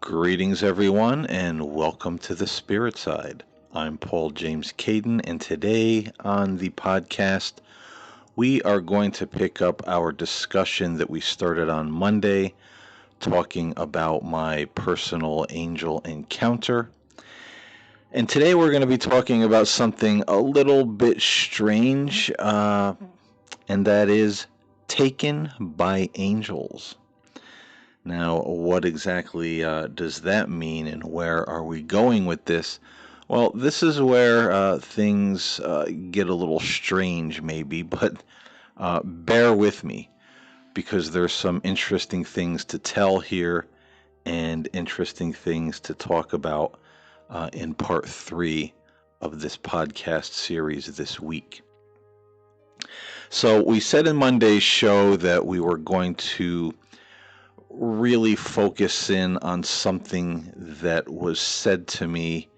Greetings, everyone, and welcome to the Spirit Side. I'm Paul James Caiden, and today on the podcast, we are going to pick up our discussion that we started on Monday, talking about my personal angel encounter. And today, we're going to be talking about something a little bit strange, and that is taken by angels. Now, what exactly does that mean, and where are we going with this? Well, this is where things get a little strange, maybe, but bear with me because there's some interesting things to tell here and interesting things to talk about in part three of this podcast series this week. So, we said in Monday's show that we were going to really focus in on something that was said to me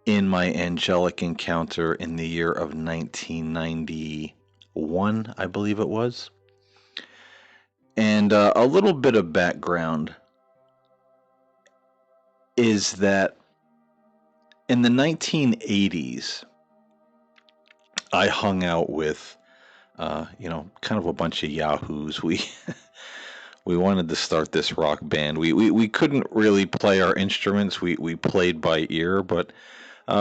in my angelic encounter in the year of 1991, I believe it was. And a little bit of background is that in the 1980s, I hung out with, kind of a bunch of yahoos. We wanted to start this rock band. We couldn't really play our instruments. We played by ear, but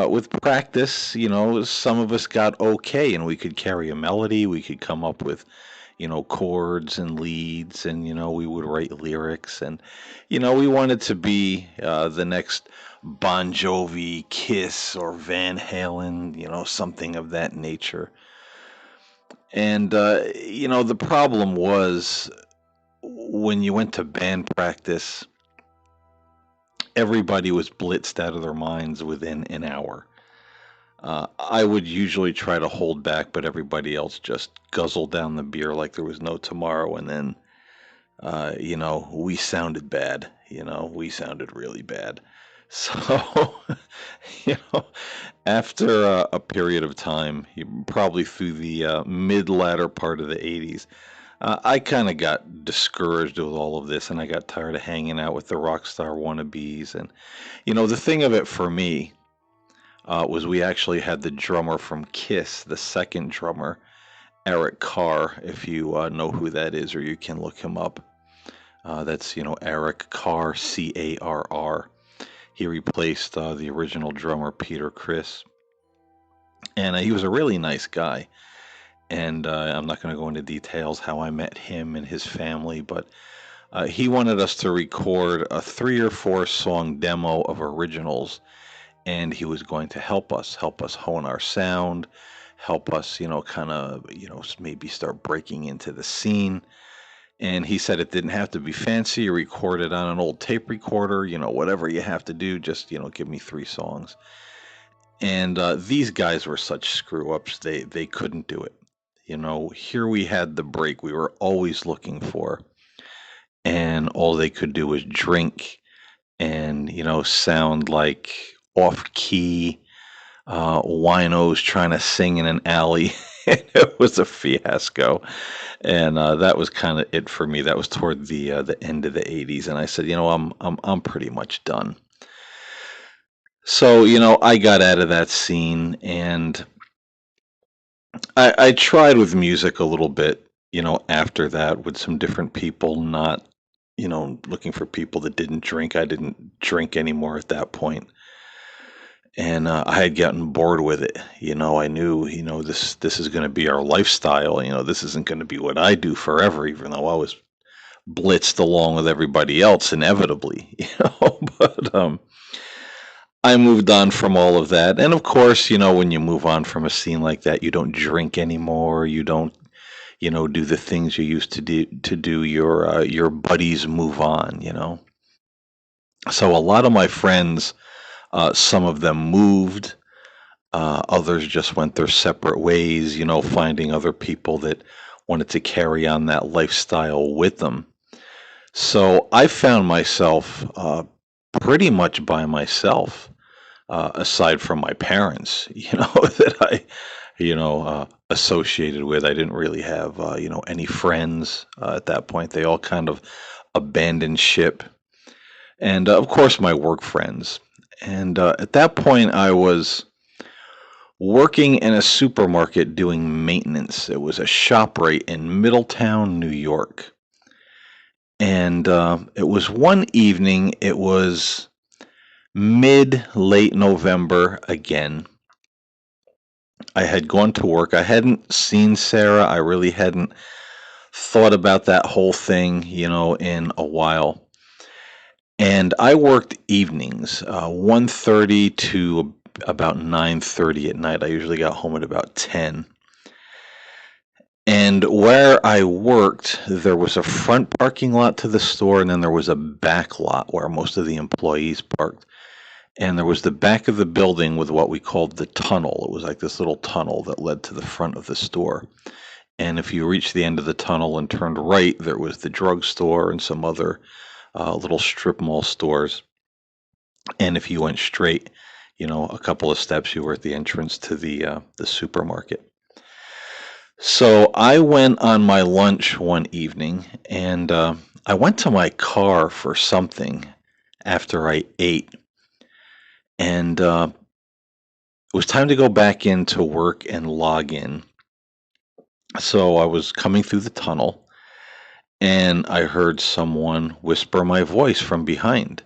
with practice, some of us got okay, and we could carry a melody. We could come up with, chords and leads, and we would write lyrics, and we wanted to be the next Bon Jovi, Kiss, or Van Halen, something of that nature. And the problem was when you went to band practice, everybody was blitzed out of their minds within an hour. I would usually try to hold back, but everybody else just guzzled down the beer like there was no tomorrow. And then, we sounded bad. We sounded really bad. So, you know, after a period of time, probably through the mid-latter part of the 80s, I kind of got discouraged with all of this, and I got tired of hanging out with the rock star wannabes. And, the thing of it for me was we actually had the drummer from Kiss, the second drummer, Eric Carr, if you know who that is, or you can look him up. That's, Eric Carr, Carr. He replaced the original drummer, Peter Criss. And he was a really nice guy. And I'm not going to go into details how I met him and his family, but he wanted us to record a 3 or 4 song demo of originals, and he was going to help us hone our sound, help us, kind of, maybe start breaking into the scene. And he said it didn't have to be fancy. You record it on an old tape recorder, whatever you have to do, just, give me 3 songs. And these guys were such screw ups, they couldn't do it. Here we had the break we were always looking for, and all they could do was drink and, sound like off key winos trying to sing in an alley. And it was a fiasco. And that was kind of it for me. That was toward the end of the 80s, and I said, I'm pretty much done. So, I got out of that scene, and I tried with music a little bit, after that with some different people, not, looking for people that didn't drink. I didn't drink anymore at that point. And I had gotten bored with it. I knew, this is going to be our lifestyle. This isn't going to be what I do forever, even though I was blitzed along with everybody else inevitably, But I moved on from all of that. And of course, when you move on from a scene like that, you don't drink anymore. You don't, do the things you used to do. Your buddies move on, So a lot of my friends, some of them moved. Others just went their separate ways, finding other people that wanted to carry on that lifestyle with them. So I found myself pretty much by myself, aside from my parents, that I, associated with. I didn't really have, any friends at that point. They all kind of abandoned ship. and of course my work friends. And at that point, I was working in a supermarket doing maintenance. It was a shop right in Middletown, New York. And it was one evening, it was late November again. I had gone to work. I hadn't seen Sarah. I really hadn't thought about that whole thing, in a while. And I worked evenings, 1:30 to about 9:30 at night. I usually got home at about 10. And where I worked, there was a front parking lot to the store, and then there was a back lot where most of the employees parked. And there was the back of the building with what we called the tunnel. It was like this little tunnel that led to the front of the store. And if you reached the end of the tunnel and turned right, there was the drugstore and some other little strip mall stores. And if you went straight, a couple of steps, you were at the entrance to the supermarket. So I went on my lunch one evening, and I went to my car for something after I ate. And it was time to go back into work and log in. So I was coming through the tunnel, and I heard someone whisper my voice from behind.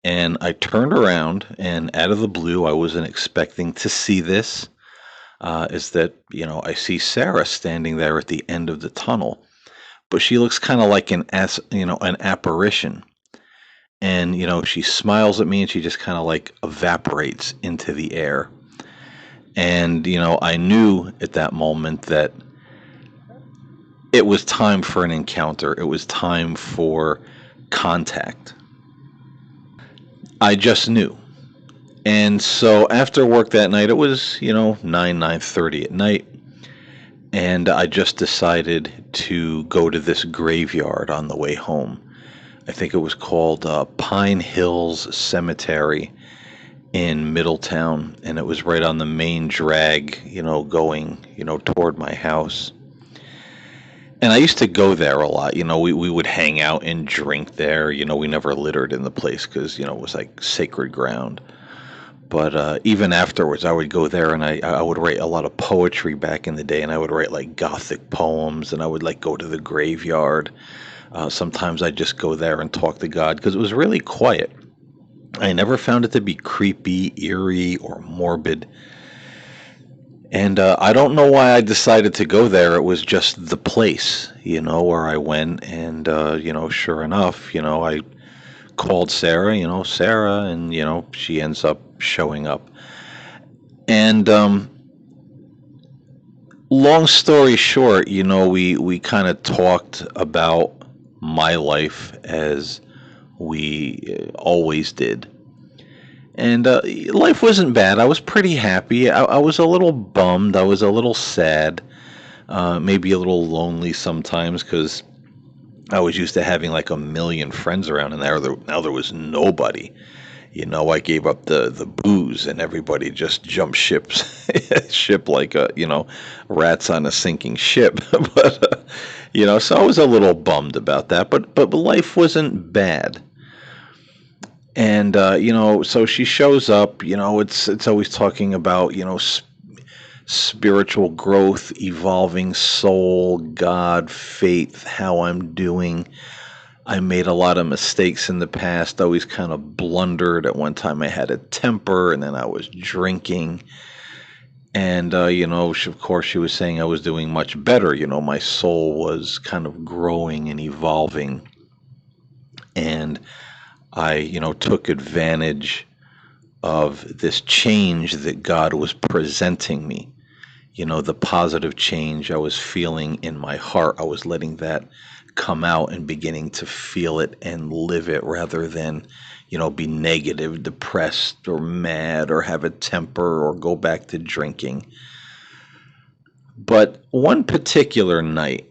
And I turned around, and out of the blue, I wasn't expecting to see this. Is that, I see Sarah standing there at the end of the tunnel, but she looks kind of like an apparition. And, she smiles at me and she just kind of like evaporates into the air. And, I knew at that moment that it was time for an encounter. It was time for contact. I just knew. And so after work that night, it was, 9:30 at night. And I just decided to go to this graveyard on the way home. I think it was called Pine Hills Cemetery in Middletown. And it was right on the main drag, going, toward my house. And I used to go there a lot. We would hang out and drink there. We never littered in the place because, it was like sacred ground. But even afterwards, I would go there and I would write a lot of poetry back in the day, and I would write like gothic poems, and I would like go to the graveyard. Sometimes I'd just go there and talk to God because it was really quiet. I never found it to be creepy, eerie, or morbid. And I don't know why I decided to go there. It was just the place, where I went. And, sure enough, I called Sarah, Sarah, and, she ends up showing up. And long story short, we kind of talked about my life as we always did. And life wasn't bad. I was pretty happy. I was a little bummed. I was a little sad, maybe a little lonely sometimes because I was used to having like a million friends around, and now there was nobody. I gave up the booze, and everybody just jumped ship like rats on a sinking ship. But so I was a little bummed about that. But life wasn't bad. And so she shows up. It's always talking about spiritual growth, evolving soul, God, faith, how I'm doing. I made a lot of mistakes in the past, always kind of blundered. At one time I had a temper, and then I was drinking. And, of course, she was saying I was doing much better. My soul was kind of growing and evolving. And I, took advantage of this change that God was presenting me. The positive change I was feeling in my heart. I was letting that come out and beginning to feel it and live it rather than, be negative, depressed, or mad, or have a temper, or go back to drinking. But one particular night,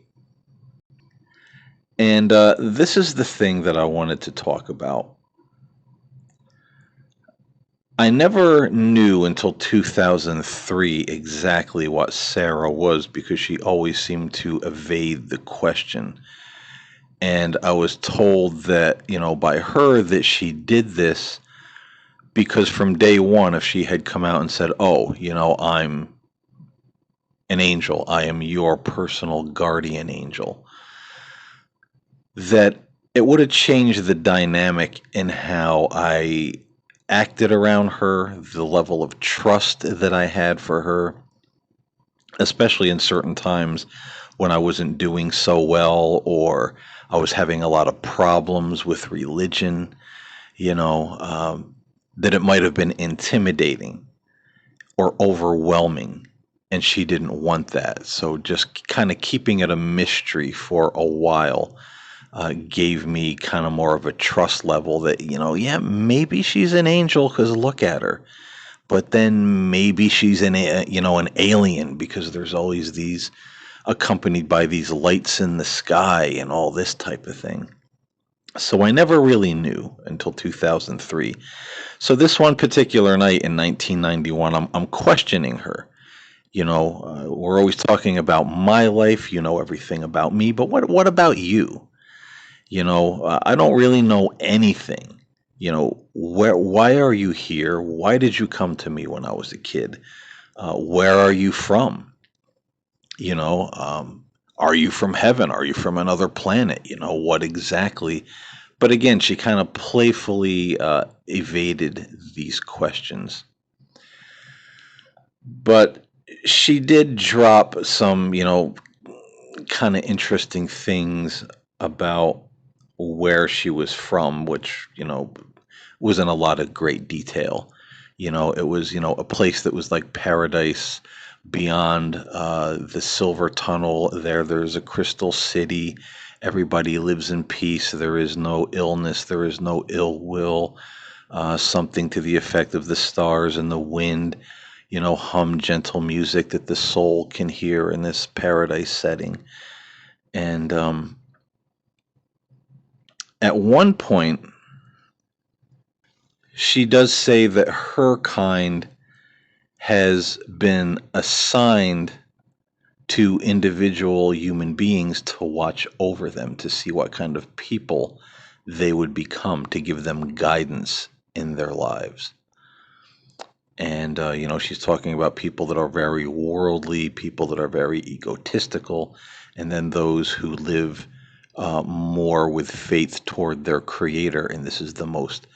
and this is the thing that I wanted to talk about. I never knew until 2003 exactly what Sarah was because she always seemed to evade the question. And I was told that, by her that she did this because from day one, if she had come out and said, "Oh, I'm an angel, I am your personal guardian angel," that it would have changed the dynamic in how I acted around her, the level of trust that I had for her, especially in certain times when I wasn't doing so well or I was having a lot of problems with religion, that it might have been intimidating or overwhelming. And she didn't want that. So just kind of keeping it a mystery for a while gave me kind of more of a trust level that, yeah, maybe she's an angel because look at her. But then maybe she's an alien because there's always these accompanied by these lights in the sky and all this type of thing. So I never really knew until 2003. So this one particular night in 1991, I'm questioning her. We're always talking about my life. You know everything about me, but what about you? I don't really know anything. Why are you here? Why did you come to me when I was a kid? Where are you from? You know, um, are you from heaven? Are you from another planet? What exactly? But again, she kind of playfully evaded these questions. But she did drop some, kind of interesting things about where she was from, which, was in a lot of great detail. It was, a place that was like paradise beyond the silver tunnel. There's a crystal city. Everybody lives in peace. There is no illness. There is no ill will. Something to the effect of the stars and the wind, hum gentle music that the soul can hear in this paradise setting. And at one point, she does say that her kind has been assigned to individual human beings to watch over them, to see what kind of people they would become, to give them guidance in their lives. And, she's talking about people that are very worldly, people that are very egotistical, and then those who live more with faith toward their creator. And this is the most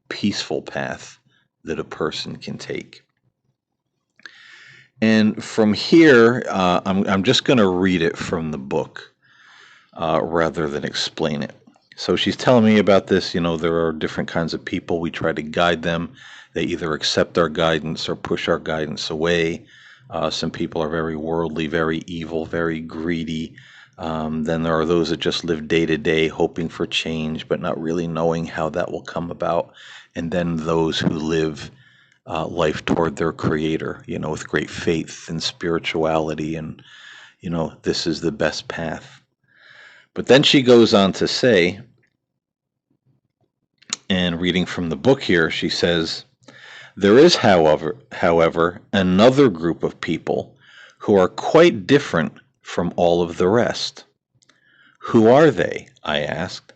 peaceful path that a person can take. And from here, I'm just going to read it from the book rather than explain it. So she's telling me about this. There are different kinds of people. We try to guide them. They either accept our guidance or push our guidance away. Some people are very worldly, very evil, very greedy. Then there are those that just live day to day, hoping for change, but not really knowing how that will come about. And then those who live life toward their creator, with great faith and spirituality. And, this is the best path. But then she goes on to say, and reading from the book here, she says, there is, however, another group of people who are quite different from all of the rest. Who are they? I asked.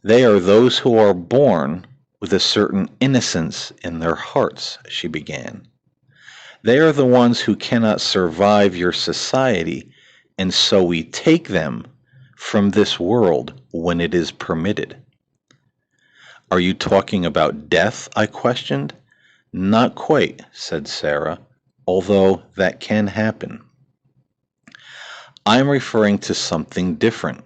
They are those who are born with a certain innocence in their hearts, she began. They are the ones who cannot survive your society, and so we take them from this world when it is permitted. Are you talking about death? I questioned. Not quite, said Sarah, although that can happen. I'm referring to something different.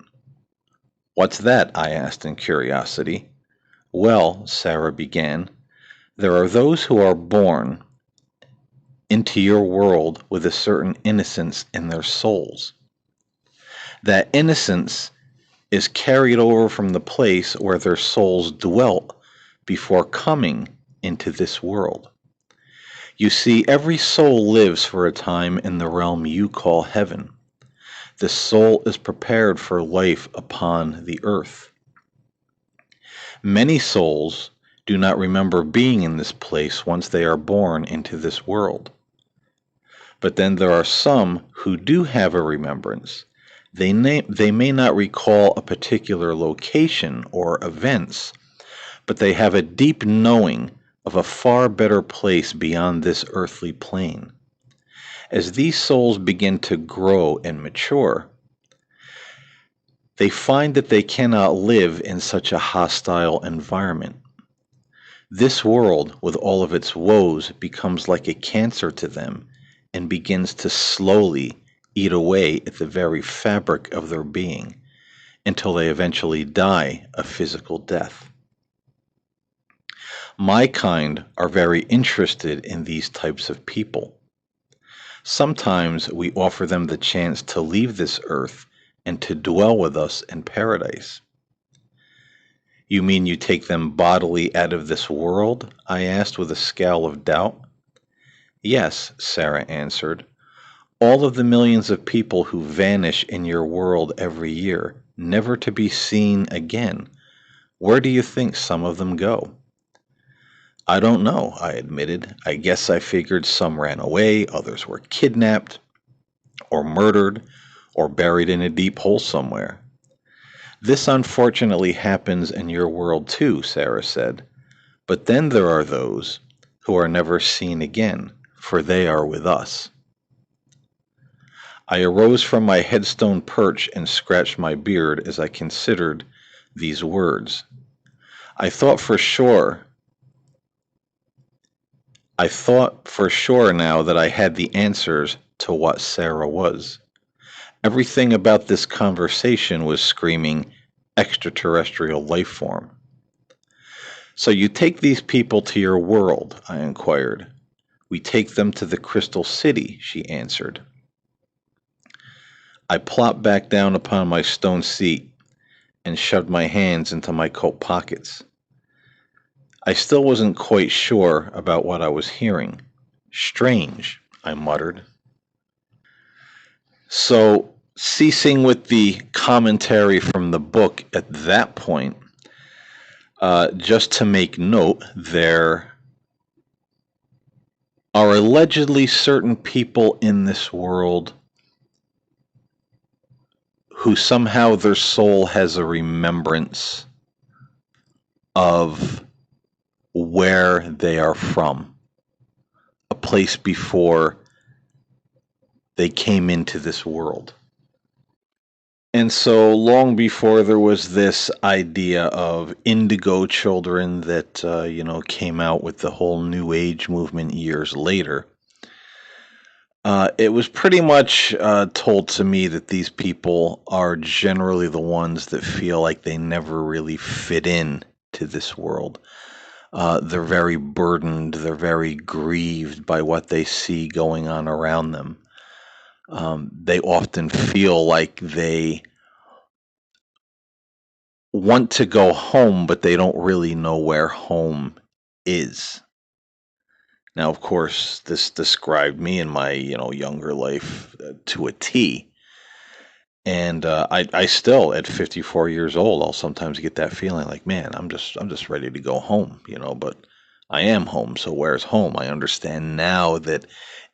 What's that? I asked in curiosity. Well, Sarah began, there are those who are born into your world with a certain innocence in their souls. That innocence is carried over from the place where their souls dwelt before coming into this world. You see, every soul lives for a time in the realm you call heaven. The soul is prepared for life upon the earth. Many souls do not remember being in this place once they are born into this world. But then there are some who do have a remembrance. They may not recall a particular location or events, but they have a deep knowing of a far better place beyond this earthly plane. As these souls begin to grow and mature, they find that they cannot live in such a hostile environment. This world, with all of its woes, becomes like a cancer to them and begins to slowly eat away at the very fabric of their being until they eventually die a physical death. My kind are very interested in these types of people. Sometimes we offer them the chance to leave this earth and to dwell with us in paradise. You mean you take them bodily out of this world? I asked with a scowl of doubt. Yes, Sarah answered. All of the millions of people who vanish in your world every year, never to be seen again. Where do you think some of them go? I don't know, I admitted. I guess I figured some ran away, others were kidnapped, or murdered, or buried in a deep hole somewhere. This unfortunately happens in your world too, Sarah said. But then there are those who are never seen again, for they are with us. I arose from my headstone perch and scratched my beard as I considered these words. I thought for sure now that I had the answers to what Sarah was. Everything about this conversation was screaming extraterrestrial life form. So you take these people to your world? I inquired. We take them to the Crystal City, she answered. I plopped back down upon my stone seat and shoved my hands into my coat pockets. I still wasn't quite sure about what I was hearing. Strange, I muttered. So, ceasing with the commentary from the book at that point, just to make note, there are allegedly certain people in this world who somehow their soul has a remembrance of where they are from, a place before they came into this world. And so long before there was this idea of indigo children that, came out with the whole New Age movement years later, it was pretty much told to me that these people are generally the ones that feel like they never really fit in to this world. They're very burdened, they're very grieved by what they see going on around them. They often feel like they want to go home, but they don't really know where home is. Now, of course, this described me in my younger life to a T. And I still, at 54 years old, I'll sometimes get that feeling like, man, I'm just ready to go home, But I am home, so where's home? I understand now that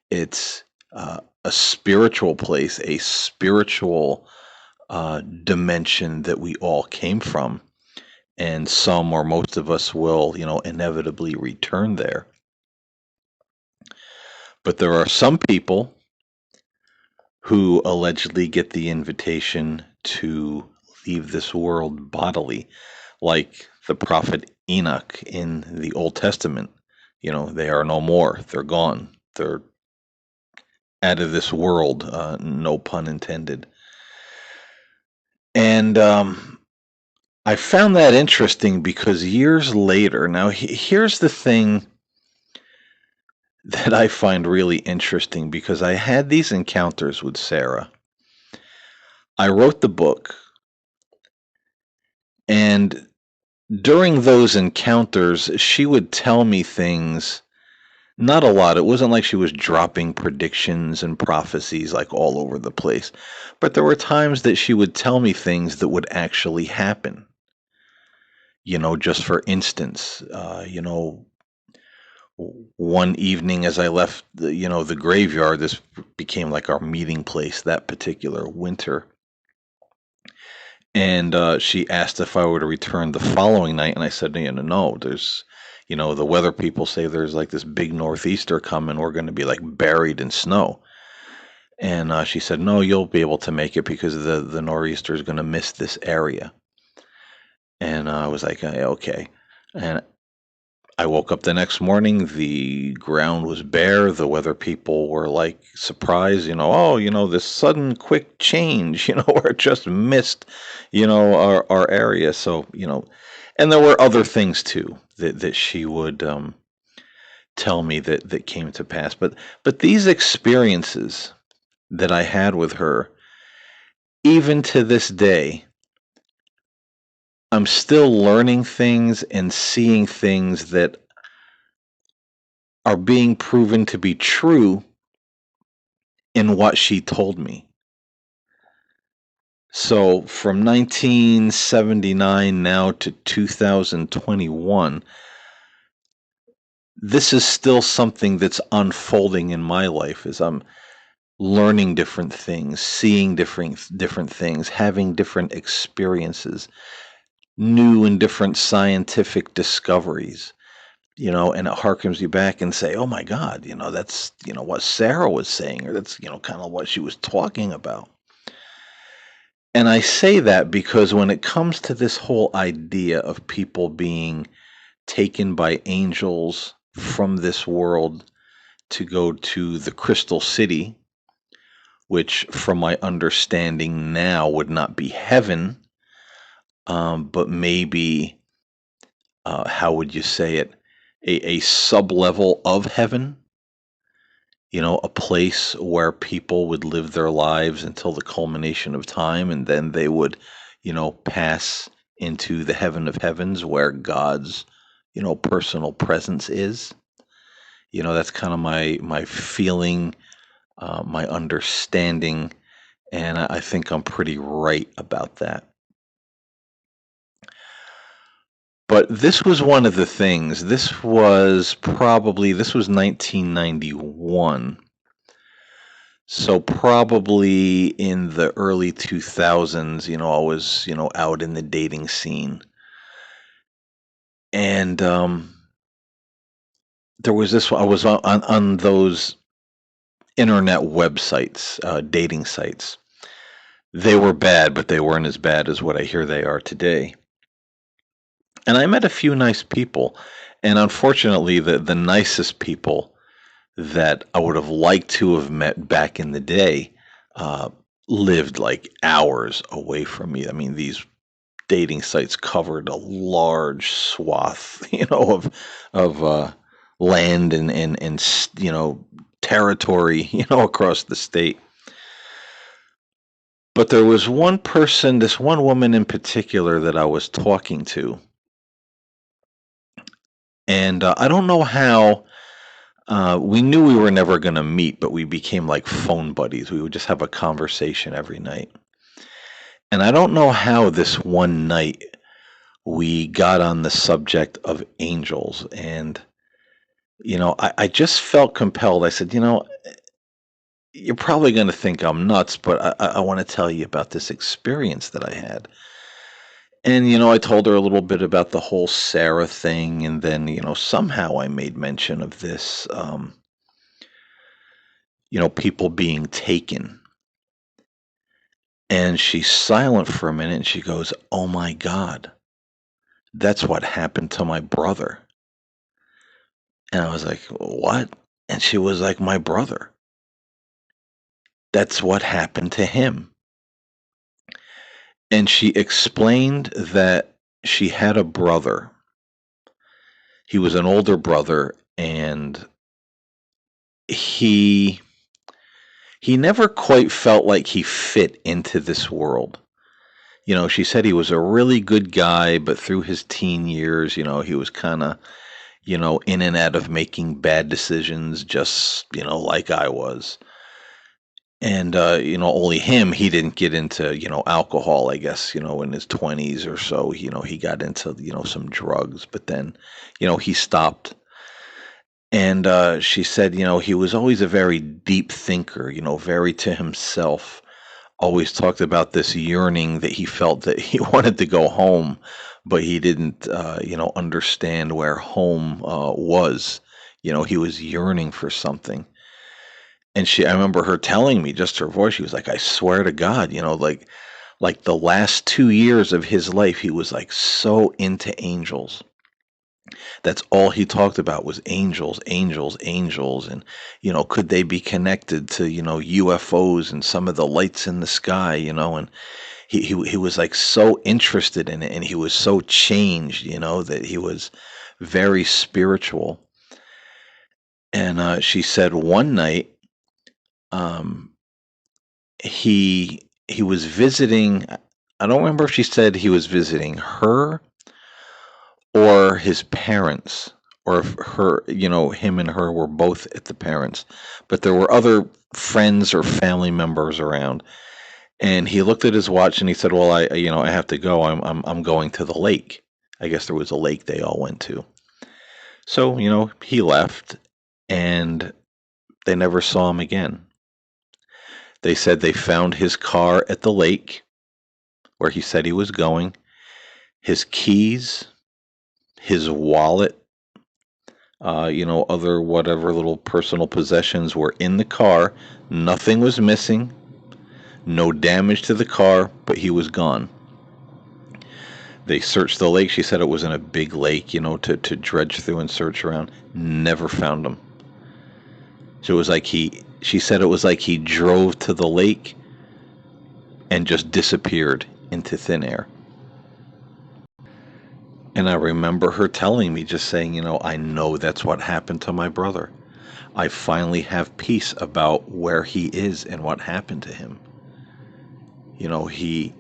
it's a spiritual place, a spiritual dimension that we all came from, and some or most of us will, inevitably return there. But there are some people who allegedly get the invitation to leave this world bodily, like the prophet Enoch in the Old Testament. They are no more. They're gone. They're out of this world, no pun intended. And I found that interesting because years later, now here's the thing that I find really interesting, because I had these encounters with Sarah. I wrote the book, and during those encounters, she would tell me things, not a lot. It wasn't like she was dropping predictions and prophecies like all over the place, but there were times that she would tell me things that would actually happen. Just for instance, one evening as I left the graveyard, this became like our meeting place that particular winter. And she asked if I were to return the following night, and I said, no, there's, the weather people say there's like this big northeaster coming. We're going to be like buried in snow. And she said, no, you'll be able to make it because the nor'easter is going to miss this area. And I was like, okay. And I woke up the next morning. The ground was bare. The weather people were like surprised, oh, this sudden quick change, where it just missed, our area. So, and there were other things too that she would tell me that came to pass. But these experiences that I had with her, even to this day, I'm still learning things and seeing things that are being proven to be true in what she told me. So from 1979 now to 2021, this is still something that's unfolding in my life as I'm learning different things, seeing different things, having different experiences, new and different scientific discoveries. And it harkens you back and say, oh my God, that's, what Sarah was saying, or that's, kind of what she was talking about. And I say that because when it comes to this whole idea of people being taken by angels from this world to go to the Crystal City, which from my understanding now would not be heaven, but maybe, how would you say it, a sub-level of heaven, a place where people would live their lives until the culmination of time, and then they would, pass into the heaven of heavens where God's, personal presence is. That's kind of my feeling, my understanding, and I think I'm pretty right about that. But this was one of the things. This was 1991. So probably in the early 2000s, I was, out in the dating scene. And there was this, I was on those internet websites, dating sites. They were bad, but they weren't as bad as what I hear they are today. And I met a few nice people. And unfortunately, the nicest people that I would have liked to have met back in the day lived like hours away from me. I mean, these dating sites covered a large swath, of land and territory, across the state. But there was one person, this one woman in particular that I was talking to, and I don't know how. We knew we were never going to meet, but we became like phone buddies. We would just have a conversation every night. And I don't know how this one night we got on the subject of angels. And, I just felt compelled. I said, you're probably going to think I'm nuts, but I want to tell you about this experience that I had. And, I told her a little bit about the whole Sarah thing. And then, somehow I made mention of this, people being taken. And she's silent for a minute and she goes, oh my God, that's what happened to my brother. And I was like, what? And she was like, my brother. That's what happened to him. And she explained that she had a brother. He was an older brother, and he never quite felt like he fit into this world. She said he was a really good guy, but through his teen years, he was kind of, in and out of making bad decisions, just, like I was. And, only he didn't get into, alcohol, I guess, in his 20s or so, he got into, some drugs, but then, he stopped. And she said, he was always a very deep thinker, very to himself, always talked about this yearning that he felt, that he wanted to go home, but he didn't, understand where home was. He was yearning for something. And I remember her telling me, just her voice, she was like, I swear to God, like the last 2 years of his life, he was like so into angels. That's all he talked about was angels, angels, angels. And, could they be connected to, UFOs and some of the lights in the sky, and he was like so interested in it, and he was so changed, that he was very spiritual. And she said one night, um, he was visiting. I don't remember if she said he was visiting her or his parents, or if him and her were both at the parents, but there were other friends or family members around. And he looked at his watch and he said, "Well, I have to go. I'm going to the lake." I guess there was a lake they all went to. So, he left, and they never saw him again. They said they found his car at the lake where he said he was going, his keys, his wallet, other whatever little personal possessions were in the car. Nothing was missing, no damage to the car, but he was gone. They searched the lake. She said it was in a big lake, to dredge through and search around. Never found him. So it was like she said it was like he drove to the lake and just disappeared into thin air. And I remember her telling me, just saying, I know that's what happened to my brother. I finally have peace about where he is and what happened to him. He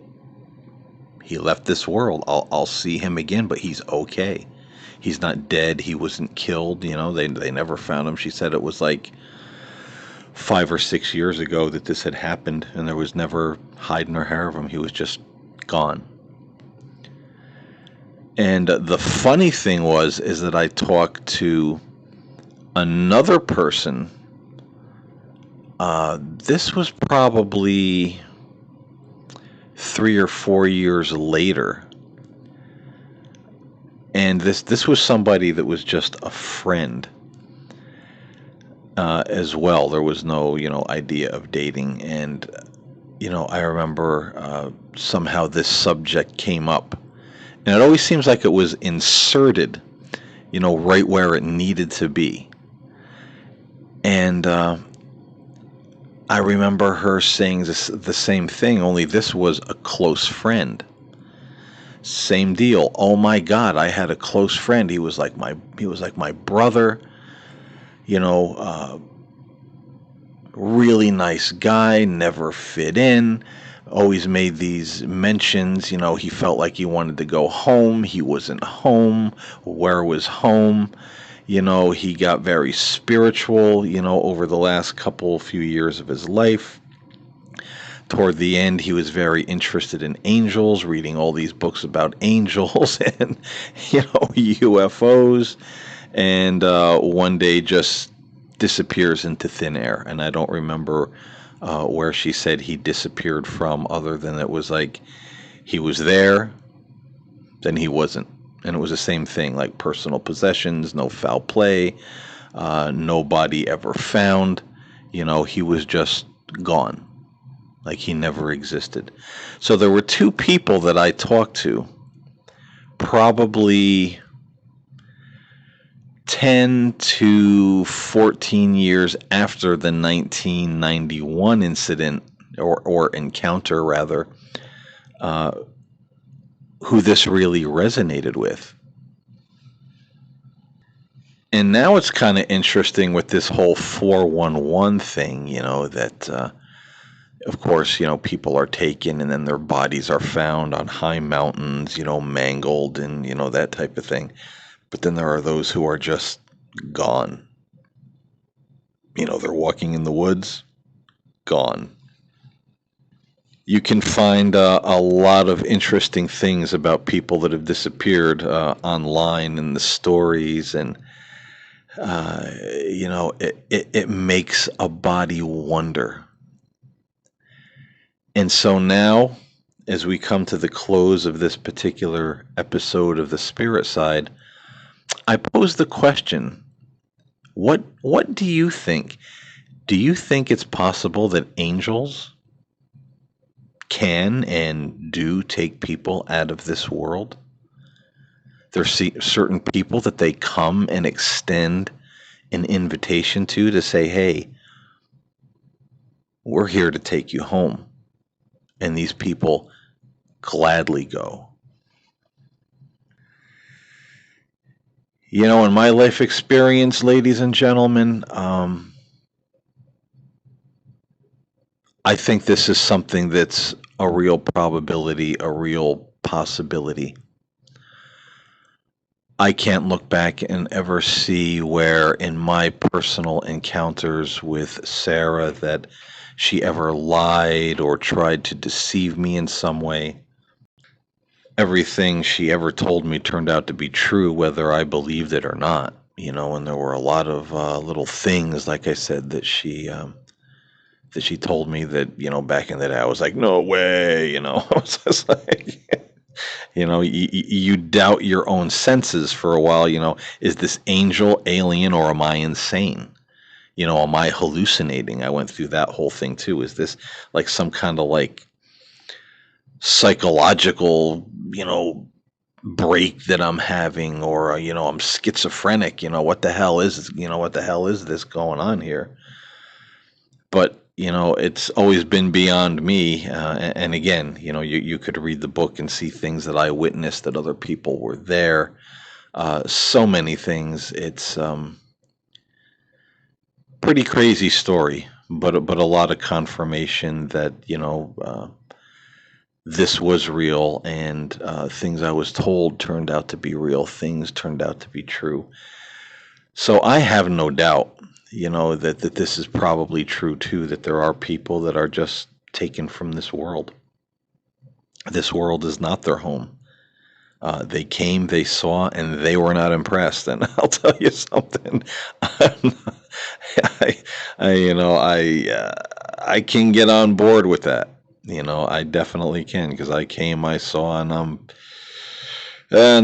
left this world. I'll see him again, but he's okay. He's not dead. He wasn't killed. They never found him. She said it was like 5 or 6 years ago that this had happened, and there was never hide nor hair of him. He was just gone. And the funny thing is that I talked to another person. This was probably 3 or 4 years later, and this was somebody that was just a friend as well. There was no idea of dating, and I remember somehow this subject came up, and it always seems like it was inserted right where it needed to be. And I remember her saying the same thing, only this was a close friend. Same deal. Oh my God, I had a close friend. He was like my brother. Really nice guy, never fit in. Always made these mentions. He felt like he wanted to go home. He wasn't home. Where was home? He got very spiritual, over the last few years of his life. Toward the end, he was very interested in angels, reading all these books about angels and, UFOs. And one day just disappears into thin air. And I don't remember where she said he disappeared from, other than it was like he was there, then he wasn't. And it was the same thing, like personal possessions, no foul play, nobody ever found. He was just gone, like he never existed. So there were two people that I talked to, probably 10 to 14 years after the 1991 incident, or encounter rather, who this really resonated with. And now it's kind of interesting with this whole 411 thing, that of course, people are taken and then their bodies are found on high mountains, mangled and, that type of thing. But then there are those who are just gone. They're walking in the woods, gone. You can find a lot of interesting things about people that have disappeared online in the stories, and it makes a body wonder. And so now, as we come to the close of this particular episode of the spirit side, I pose the question, what do you think? Do you think it's possible that angels can and do take people out of this world? There's certain people that they come and extend an invitation to say, hey, we're here to take you home. And these people gladly go. You know, in my life experience, ladies and gentlemen, I think this is something that's a real probability, a real possibility. I can't look back and ever see where in my personal encounters with Sarah that she ever lied or tried to deceive me in some way. Everything she ever told me turned out to be true, whether I believed it or not. You know, and there were a lot of little things, like I said, that she told me that, you know, back in the day, I was like, no way, you know. I was just like, you know, you doubt your own senses for a while. You know, is this angel, alien, or am I insane? You know, am I hallucinating? I went through that whole thing too. Is this like some kind of like psychological, you know, break that I'm having, or you know, I'm schizophrenic? You know, what the hell is this going on here? But you know, it's always been beyond me. And again, you know, you could read the book and see things that I witnessed, that other people were there. So many things. It's pretty crazy story, but a lot of confirmation that, you know, this was real, and things I was told turned out to be real. Things turned out to be true. So I have no doubt, you know, that this is probably true too, that there are people that are just taken from this world. This world is not their home. They came, they saw, and they were not impressed. And I'll tell you something, I can get on board with that. You know, I definitely can, because I came, I saw, and I'm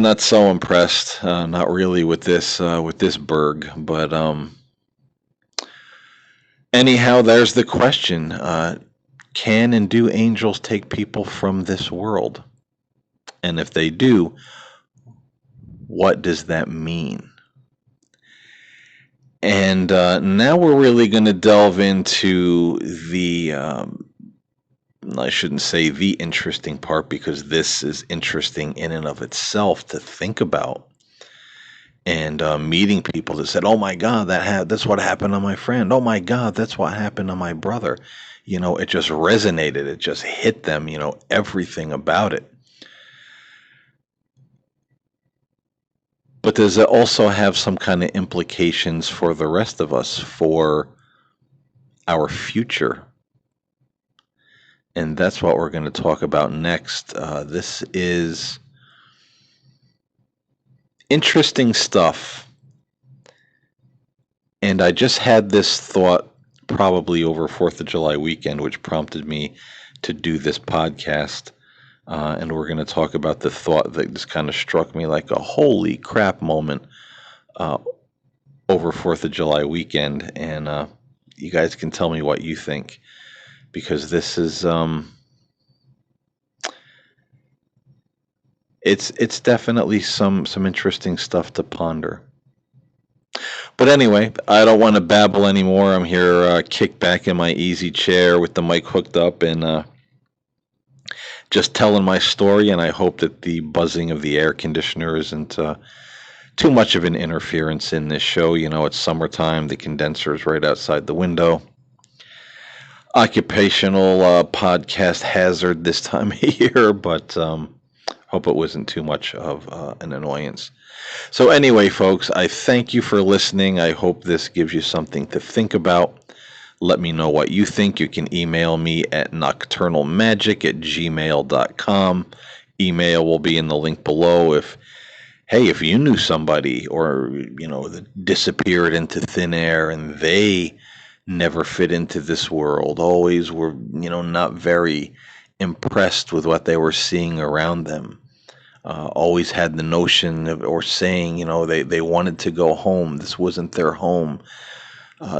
not so impressed. Not really with this Berg, but anyhow, there's the question: can and do angels take people from this world? And if they do, what does that mean? And now we're really going to delve into the, I shouldn't say the interesting part, because this is interesting in and of itself to think about. And meeting people that said, "Oh my God, that's what happened to my friend. Oh my God, that's what happened to my brother." You know, it just resonated. It just hit them. You know, everything about it. But does it also have some kind of implications for the rest of us, for our future? And that's what we're going to talk about next. This is interesting stuff. And I just had this thought probably over 4th of July weekend, which prompted me to do this podcast. And we're going to talk about the thought that just kind of struck me like a holy crap moment over 4th of July weekend. And you guys can tell me what you think, because this is it's definitely some interesting stuff to ponder. But anyway, I don't want to babble anymore. I'm here kicked back in my easy chair with the mic hooked up, and just telling my story, and I hope that the buzzing of the air conditioner isn't too much of an interference in this show. You know, it's summertime, the condenser is right outside the window. Occupational podcast hazard this time of year, but hope it wasn't too much of an annoyance. So anyway, folks, I thank you for listening. I hope this gives you something to think about. Let me know what you think. You can email me at nocturnalmagic@gmail.com. Email will be in the link below. If you knew somebody, or, you know, that disappeared into thin air and they never fit into this world, always were, not very impressed with what they were seeing around them. Always had the notion of, or saying, they wanted to go home. This wasn't their home.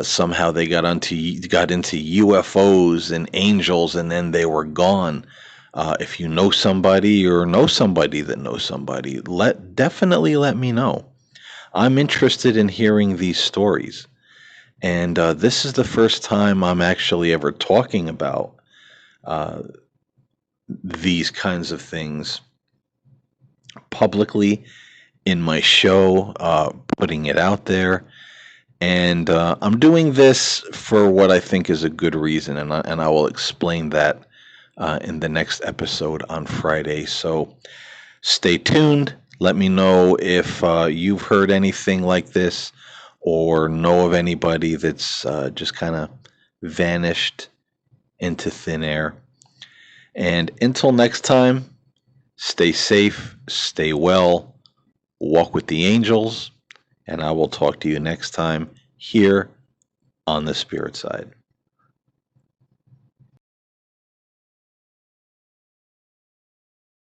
Somehow they got into UFOs and angels, and then they were gone. If you know somebody or know somebody that knows somebody, definitely let me know. I'm interested in hearing these stories, and this is the first time I'm actually ever talking about uh, these kinds of things publicly in my show, putting it out there. And I'm doing this for what I think is a good reason, and I will explain that in the next episode on Friday. So stay tuned. Let me know if you've heard anything like this or know of anybody that's just kind of vanished into thin air. And until next time, stay safe, stay well, walk with the angels, and I will talk to you next time here on the Spirit Side.